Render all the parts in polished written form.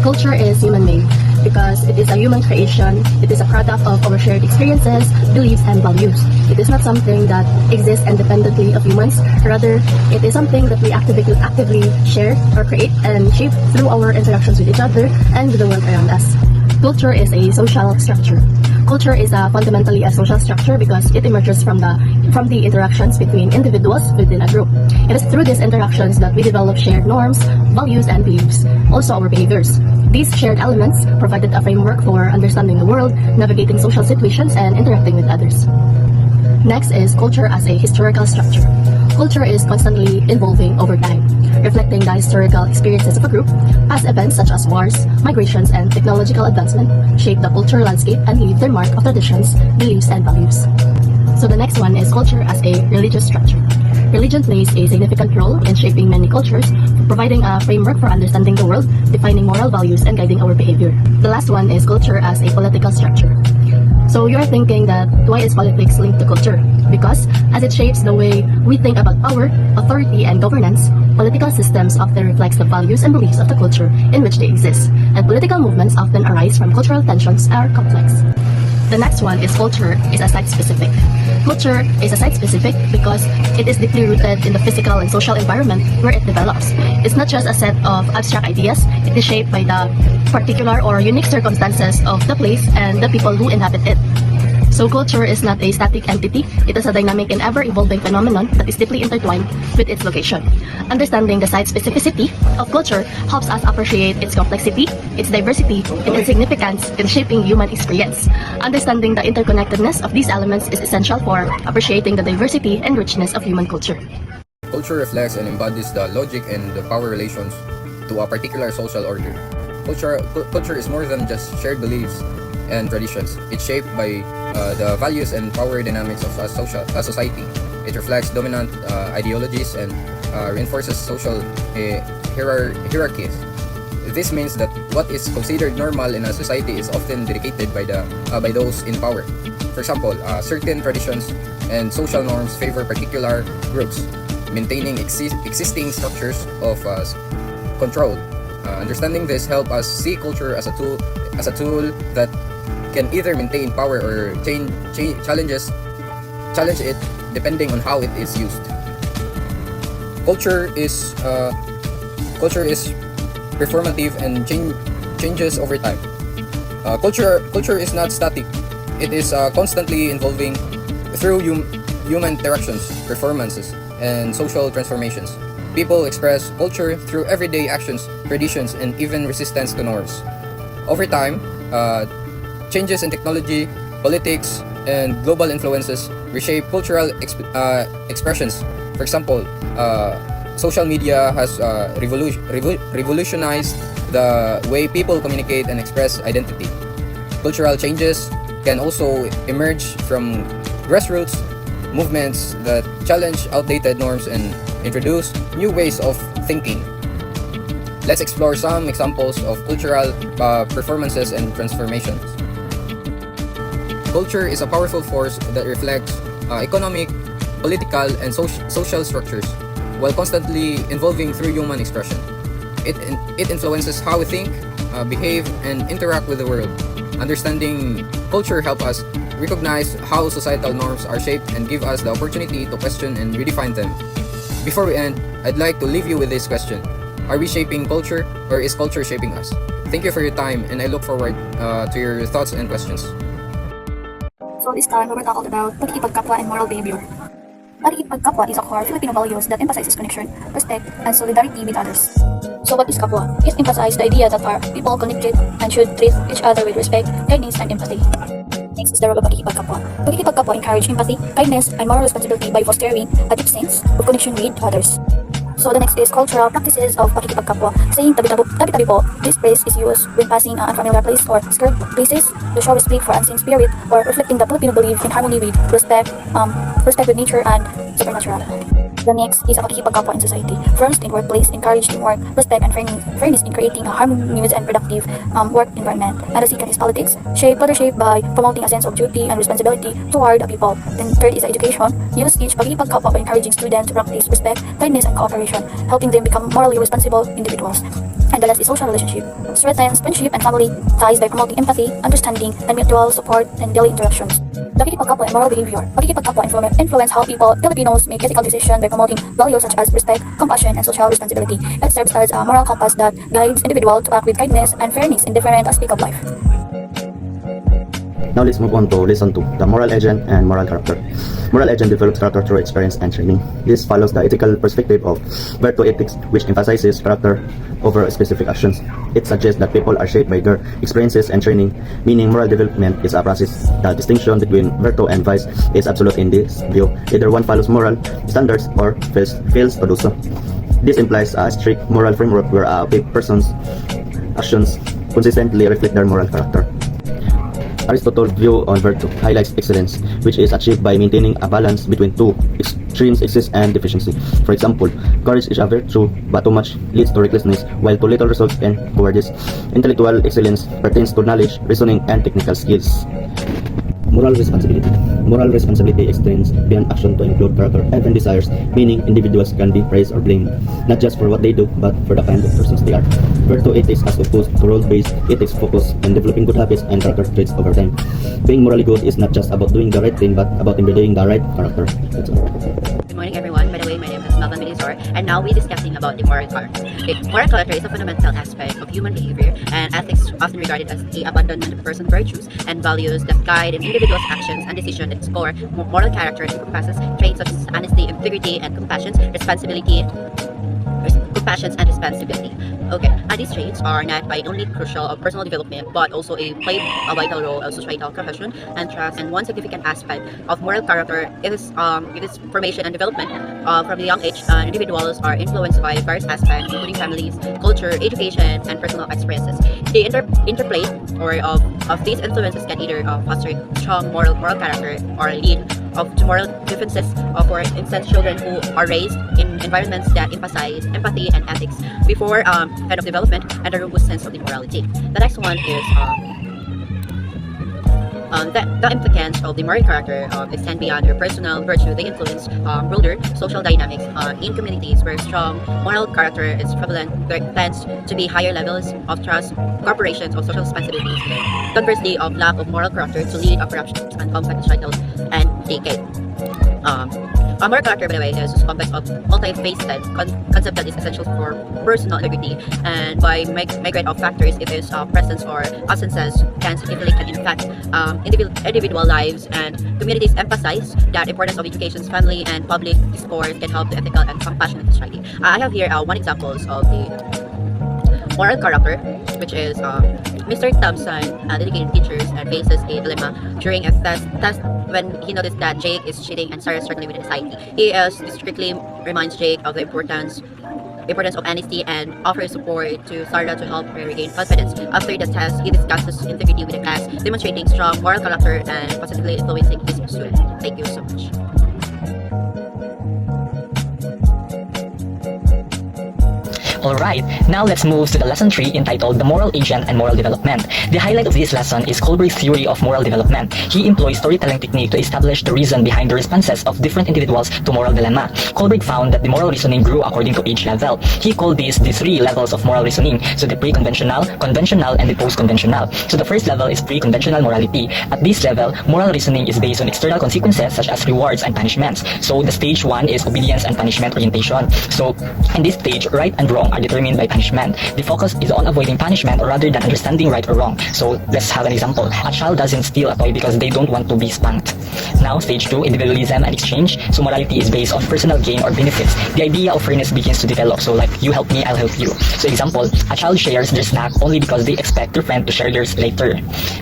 Culture is human-made because it is a human creation. It is a product of our shared experiences, beliefs, and values. It is not something that exists independently of humans. Rather, it is something that we actively share or create and shape through our interactions with each other and with the world around us. Culture is a social structure. Culture is fundamentally a social structure because it emerges from the interactions between individuals within a group. It is through these interactions that we develop shared norms, values, and beliefs, also our behaviors. These shared elements provided a framework for understanding the world, navigating social situations, and interacting with others. Next is culture as a historical structure. Culture is constantly evolving over time, reflecting the historical experiences of a group. Past events such as wars, migrations, and technological advancement shape the cultural landscape and leave their mark of traditions, beliefs, and values. So the next one is culture as a religious structure. Religion plays a significant role in shaping many cultures, providing a framework for understanding the world, defining moral values, and guiding our behavior. The last one is culture as a political structure. So you're thinking that why is politics linked to culture? Because as it shapes the way we think about power, authority, and governance, political systems often reflects the values and beliefs of the culture in which they exist, and political movements often arise from cultural tensions are complex. The next one is culture is a site-specific. Culture is a site-specific because it is deeply rooted in the physical and social environment where it develops. It's not just a set of abstract ideas, it is shaped by the particular or unique circumstances of the place and the people who inhabit it. So culture is not a static entity, it is a dynamic and ever-evolving phenomenon that is deeply intertwined with its location. Understanding the site-specificity of culture helps us appreciate its complexity, its diversity, and its significance in shaping human experience. Understanding the interconnectedness of these elements is essential for appreciating the diversity and richness of human culture. Culture reflects and embodies the logic and the power relations to a particular social order. Culture is more than just shared beliefs and traditions. It's shaped by the values and power dynamics of a society. It reflects dominant ideologies and reinforces social hierarchies. This means that what is considered normal in a society is often dedicated by those in power. For example, certain traditions and social norms favor particular groups, maintaining existing structures of control. Understanding this helps us see culture as a tool that can either maintain power or challenge it depending on how it is used. Culture is performative and changes over time. Culture is not static. It is constantly evolving through human interactions, performances, and social transformations. People express culture through everyday actions, traditions, and even resistance to norms. Over time, changes in technology, politics, and global influences reshape cultural expressions. For example, social media has revolutionized the way people communicate and express identity. Cultural changes can also emerge from grassroots movements that challenge outdated norms and introduce new ways of thinking. Let's explore some examples of cultural performances and transformations. Culture is a powerful force that reflects economic, political, and social structures while constantly evolving through human expression. It influences how we think, behave, and interact with the world. Understanding culture helps us recognize how societal norms are shaped and give us the opportunity to question and redefine them. Before we end, I'd like to leave you with this question. Are we shaping culture or is culture shaping us? Thank you for your time and I look forward to your thoughts and questions. So this time, we will talk about pakikipagkapwa and moral behavior. Pakikipagkapwa is a core Filipino values that emphasizes connection, respect, and solidarity with others. So what is kapwa? It emphasizes the idea that our people connected and should treat each other with respect, kindness, and empathy. Next is the role of pakikipagkapwa. Pakikipagkapwa encourages empathy, kindness, and moral responsibility by fostering a deep sense of connection with others. So the next is cultural practices of pakikipagkapwa. Saying tabi-tabi po, this phrase is used when passing an unfamiliar place or scared places to show respect for unseen spirit or reflecting the Filipino belief in harmony with respect with nature and supernatural. The next is a pakikipagkapwa in society. First, in workplace, encourage teamwork, respect, and fairness in creating a harmonious and productive work environment. And the second is politics, further shaped by promoting a sense of duty and responsibility toward the people. Then third is education. Use each pakikipagkapwa by encouraging students to practice respect, kindness, and cooperation, helping them become morally responsible individuals. And the last is social relationship. Strengthens friendship and family ties by promoting empathy, understanding, and mutual support in daily interactions. Pakikipagkapwa and moral behavior. Pakikipagkapwa influence how people, Filipinos, make ethical decisions by promoting values such as respect, compassion, and social responsibility. It serves as a moral compass that guides individuals to act with kindness and fairness in different aspects of life. Now let's move on to lesson 2, the moral agent and moral character. Moral agent develops character through experience and training. This follows the ethical perspective of virtue ethics, which emphasizes character over specific actions. It suggests that people are shaped by their experiences and training, meaning moral development is a process. The distinction between virtue and vice is absolute in this view. Either one follows moral standards or fails to do so. This implies a strict moral framework where a person's actions consistently reflect their moral character. Aristotle's view on virtue highlights excellence, which is achieved by maintaining a balance between two extremes, excess and deficiency. For example, courage is a virtue, but too much leads to recklessness, while too little results in cowardice. Intellectual excellence pertains to knowledge, reasoning, and technical skills. Moral responsibility. Moral responsibility extends beyond action to include character and desires, meaning individuals can be praised or blamed, not just for what they do, but for the kind of persons they are. Virtue ethics as opposed to role-based ethics focus on developing good habits and character traits over time. Being morally good is not just about doing the right thing, but about embodying the right character. That's all. Good morning, everyone. By the way, my name is Melvin Benizor, and now we're discussing about the moral character. The moral character is a fundamental aspect of human behavior, and ethics often regarded as the abandonment of person's virtues and values that guide an individual's actions and decisions at its core. Moral character encompasses traits such as honesty, integrity, and compassion, responsibility. Okay, and these traits are not by only crucial of personal development, but also play a vital role of societal cohesion and trust. And one significant aspect of moral character is formation and development. From the young age, individuals are influenced by various aspects, including families, culture, education, and personal experiences. The interplay of these influences can either foster strong moral character or lead to moral differences. For instance, children who are raised in environments that emphasize empathy and ethics before kind of development and a robust sense of morality. The next one is the implicants of the moral character extend beyond their personal virtue. They influence broader social dynamics in communities where strong moral character is prevalent. There tends to be higher levels of trust, corporations of social responsibilities. Conversely, of lack of moral character to lead to corruption and conflict, societal and decay. A moral character, by the way, is a complex of multifaceted concept that is essential for personal integrity, and by migrate of factors, it is presence or absences can significantly impact individual lives, and communities emphasize that importance of education, family, and public discourse can help the ethical and compassionate society. I have here one examples of the moral character, which is Mr. Thompson, dedicated teachers, and faces a dilemma during a test when he noticed that Jake is cheating and Sarah is struggling with anxiety. He strictly reminds Jake of the importance of honesty and offers support to Sarah to help her regain confidence. After the test, he discusses integrity with the class, demonstrating strong moral character and positively influencing his students. Thank you so much. Alright, now let's move to the lesson 3 entitled The Moral Agent and Moral Development. The highlight of this lesson is Kohlberg's theory of moral development. He employs storytelling technique to establish the reason behind the responses of different individuals to moral dilemma. Kohlberg found that the moral reasoning grew according to age level. He called these the 3 levels of moral reasoning, so the pre-conventional, conventional, and the post-conventional. So the first level is pre-conventional morality. At this level, moral reasoning is based on external consequences such as rewards and punishments. So the stage 1 is obedience and punishment orientation. So in this stage, right and wrong are determined by punishment. The focus is on avoiding punishment rather than understanding right or wrong. So let's have an example. A child doesn't steal a toy because they don't want to be spanked. Now stage 2, individualism and exchange. So morality is based on personal gain or benefits. The idea of fairness begins to develop. So like, you help me, I'll help you. So example, a child shares their snack only because they expect their friend to share theirs later.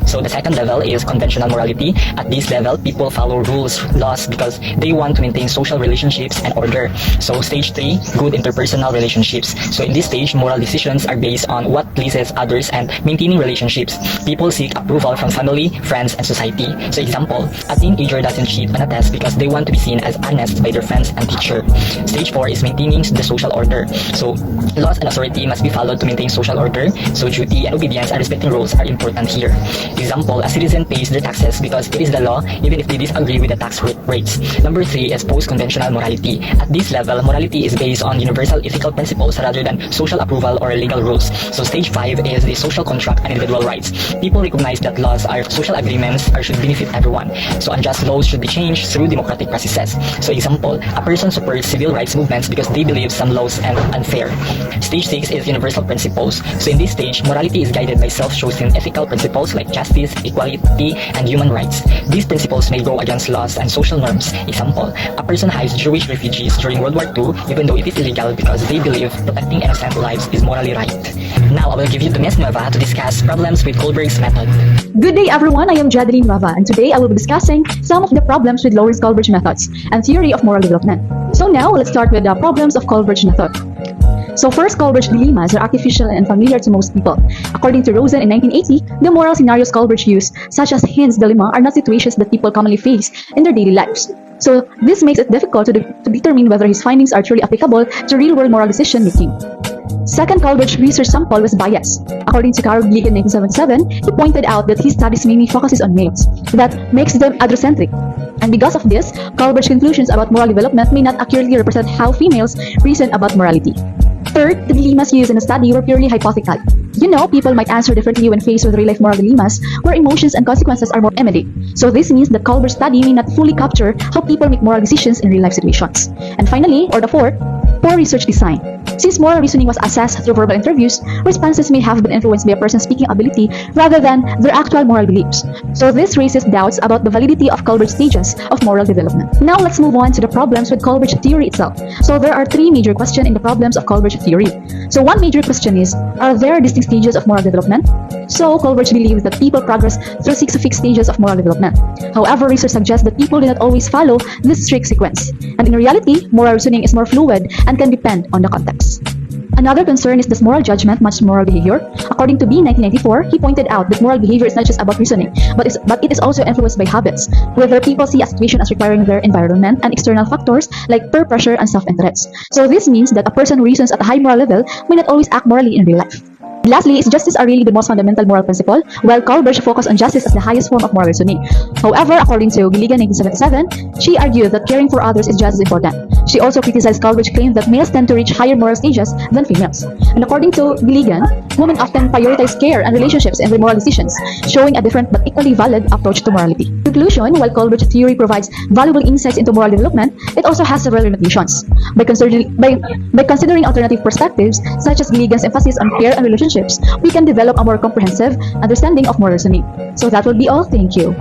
So the second level is conventional morality. At this level, people follow rules, laws because they want to maintain social relationships and order. So stage 3, good interpersonal relationships. So in this stage, moral decisions are based on what pleases others and maintaining relationships. People seek approval from family, friends, and society. So example, a teenager doesn't cheat on a test because they want to be seen as honest by their friends and teacher. Stage 4 is maintaining the social order. So laws and authority must be followed to maintain social order. So duty and obedience and respecting rules are important here. Example, a citizen pays their taxes because it is the law even if they disagree with the tax rates. Number 3 is post-conventional morality. At this level, morality is based on universal ethical principles rather than than social approval or legal rules. So stage 5 is the social contract and individual rights. People recognize that laws are social agreements or should benefit everyone. So unjust laws should be changed through democratic processes. So example, a person supports civil rights movements because they believe some laws are unfair. Stage 6 is universal principles. So in this stage, morality is guided by self-chosen ethical principles like justice, equality, and human rights. These principles may go against laws and social norms. Example, a person hides Jewish refugees during World War II even though it is illegal because they believe protecting innocent lives is morally right. Now I will give you to Ms. Nueva to discuss problems with Kohlberg's method. Good day everyone, I am Jadeline Nueva and today I will be discussing some of the problems with Lawrence Kohlberg methods and theory of moral development. So now let's start with the problems of Kohlberg method. So first, Kohlberg's dilemmas are artificial and unfamiliar to most people. According to Rosen in 1980, the moral scenarios Kohlberg used, such as Hind's dilemma, are not situations that people commonly face in their daily lives. So this makes it difficult to determine whether his findings are truly applicable to real-world moral decision-making. Second, Kohlberg's research sample was biased. According to Carl Gleig in 1977, he pointed out that his studies mainly focuses on males, that makes them androcentric. And because of this, Kohlberg's conclusions about moral development may not accurately represent how females reason about morality. Third, the dilemmas used in the study were purely hypothetical. People might answer differently when faced with real-life moral dilemmas, where emotions and consequences are more immediate. So this means that Kohlberg's study may not fully capture how people make moral decisions in real-life situations. And finally, or the fourth, poor research design. Since moral reasoning was assessed through verbal interviews, responses may have been influenced by a person's speaking ability rather than their actual moral beliefs. So this raises doubts about the validity of Kohlberg's stages of moral development. Now let's move on to the problems with Kohlberg's theory itself. So there are three major questions in the problems of Kohlberg's theory. So one major question is, are there distinct stages of moral development? So Kohlberg believes that people progress through 6 fixed stages of moral development. However, research suggests that people do not always follow this strict sequence. And in reality, moral reasoning is more fluid and can depend on the context. Another concern is, does moral judgment match moral behavior? According to B. 1994, he pointed out that moral behavior is not just about reasoning, but it is also influenced by habits, whether people see a situation as requiring their environment and external factors like peer pressure and self-interest. So this means that a person who reasons at a high moral level may not always act morally in real life. Lastly, is justice are really the most fundamental moral principle, while Kohlberg focused on justice as the highest form of moral reasoning. However, according to Gilligan in 1977, she argued that caring for others is just as important. She also criticized Kohlberg's claim that males tend to reach higher moral stages than females. And according to Gilligan, women often prioritize care and relationships in their moral decisions, showing a different but equally valid approach to morality. In conclusion, while Kohlberg's theory provides valuable insights into moral development, it also has several limitations. By considering alternative perspectives, such as Gilligan's emphasis on care and relationships, we can develop a more comprehensive understanding of moral reasoning. So that will be all. Thank you.